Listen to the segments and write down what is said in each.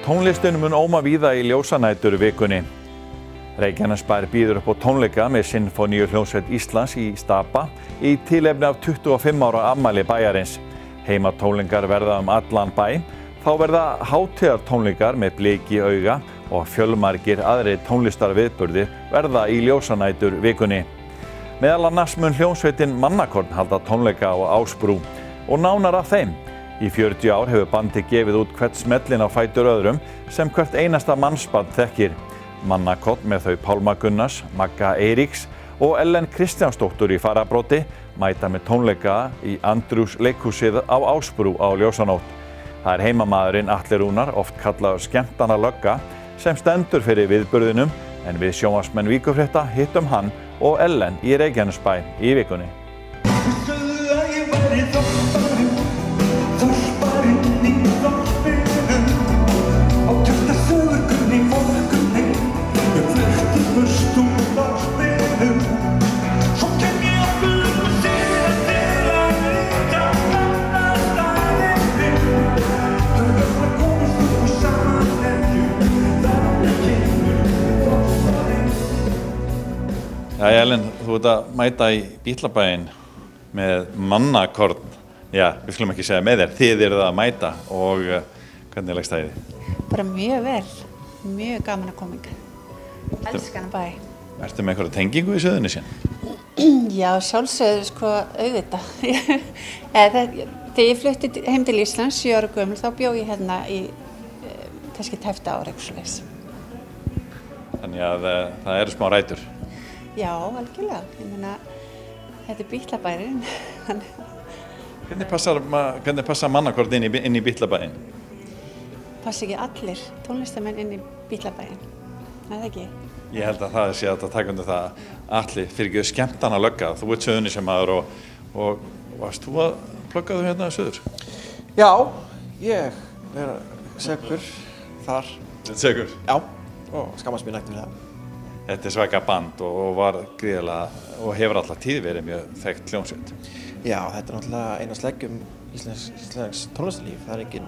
Tónlistin mun óma víða í ljósanætur vikunni. Reykjanesbær býður upp á tónleika með Sinfóníuhljómsveit Íslands í Stapa í tilefni af 25 ára afmæli bæjarins. Heimatónleikar verða allan bæ, þá verða hátíðartónleikar með bliki auga og fjölmargir aðrir tónlistarviðburðir verða í ljósanætur vikunni. Meðal annars mun hljómsveitin Mannakorn halda tónleika á Ásbrú og nánar af þeim. Í 40 ár hefur bandið gefið út hvert smellin á fætur öðrum sem hvert einasta mannsbarn þekkir. Mannakorn með þau Pálma Gunnars, Magga Eiríks og Ellen Kristjánsdóttur í fararbróti mæta með tónleika í Andrews leikhúsið á Ásbrú á ljósanótt. Það er heimamaðurinn Atli Rúnar, oft kallaður skemmtana lögga, sem stendur fyrir viðburðinum en við sjónvarpsmenn Víkurfrétta hittum hann og Ellen í Reykjanesbæ í vikunni. Já, Ellen, þú ert að mæta í Bítlabæinn með Mannakorn. Já, við skulum ekki segja með þér. Þið eruð að mæta og hvernig leggst það í þig? Bara mjög vel. Mjög gaman að koma hingað. Elska hana bæ. Ertu með einhverja tengingu í Suðurnesjum? Já, sjálfsögðu sko auðvitað. Þegar ég flutti heim til Íslands 7 ára gömul, þá bjó ég hérna í kannski tæpt ár eitthvað svoleiðis. Þannig að það eru smá rætur. Já, algjörlega. Ég meina, þetta er Bítlabærin. Hvernig passar Mannakorn inn í Bítlabæinn? Passa ekki allir tónlistamenn inn í Bítlabæinn? Það ekki? Ég held að það sé að taka undir það Atli fyrir ekki skemmtana lögga. Þú ert Suðurnesjamaður og varst þú að plugga þú hérna suður? Já, ég er sekur þar. Sekur? Já, og skammast mér nægt fyrir það. Þetta er svaka band og var gríðarlega og hefur alltaf tíð verið mjög þekkt hljómsveit. Já, þetta er náttúrulega eina sleggjum íslensks tónlistarlíf. Það er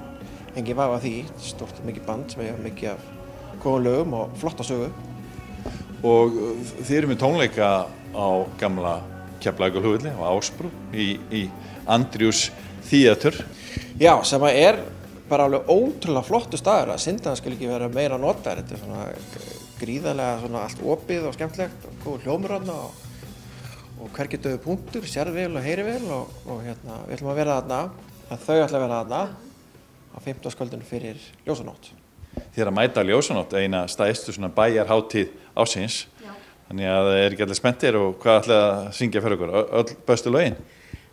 engin vafa því. Stórt og mikið band sem hefur mikið af góðum lögum og flotta sögu. Og þið eru með tónleika á gamla Keflavíkurflugvelli á Ásbrú í Andrews Theater. Já, sem er bara alveg ótrúlega flottu staður. Að syndan skal ekki vera meira notaður. Þetta er svona gríðarlega svona allt opið og skemmtilegt og góð hljómur þarna og hvergi dauður punktur, sér vel og heyri vel og hérna, við ætlum að vera þarna, þau ætla að vera þarna á 50. fyrir ljósanótt. Þið er að mæta ljósanótt, eina stærstu svona bæjarhátíð ársins. Já. Þannig að það er ekki allir spenntir og hvað ætla að syngja fyrir okkur? Öll bestu lögin?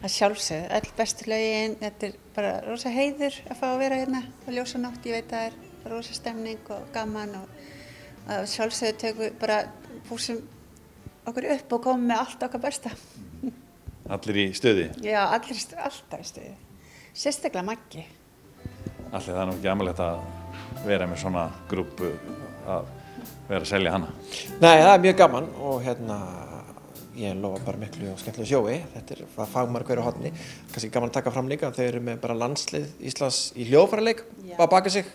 Það sjálfsögðu, öll bestu lögin, þetta er bara rosa heiður að fá að vera hérna á ljósanótt. Ég veit að það er rosa stemning og gaman og sjálfsögðu tökum við bara púsum okkur upp og komum með allt okkar besta. Allir í stuði? Já, allir alltaf í stuði. Sérstaklega Maggi. Allir það er nú ekki amalegt að vera með svona grúppu að vera að selja hana? Nei, það er mjög gaman og hérna ég lofa bara miklu og skemmtilegu sjói. Þetta er fagmaður hverju horni. Kannski gaman að taka fram líka. Þau eru með bara landslið Íslands í hljóðfæraleik að baka sig.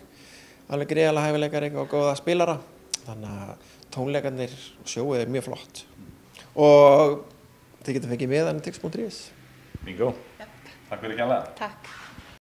Alveg gríðarlega hæfileikari og góða spilara. Þannig að tónleikarnir og sjóið er mjög flott. Og þið getur fengið miðan í tix.is. Bingo. Takk fyrir kærlega. Takk.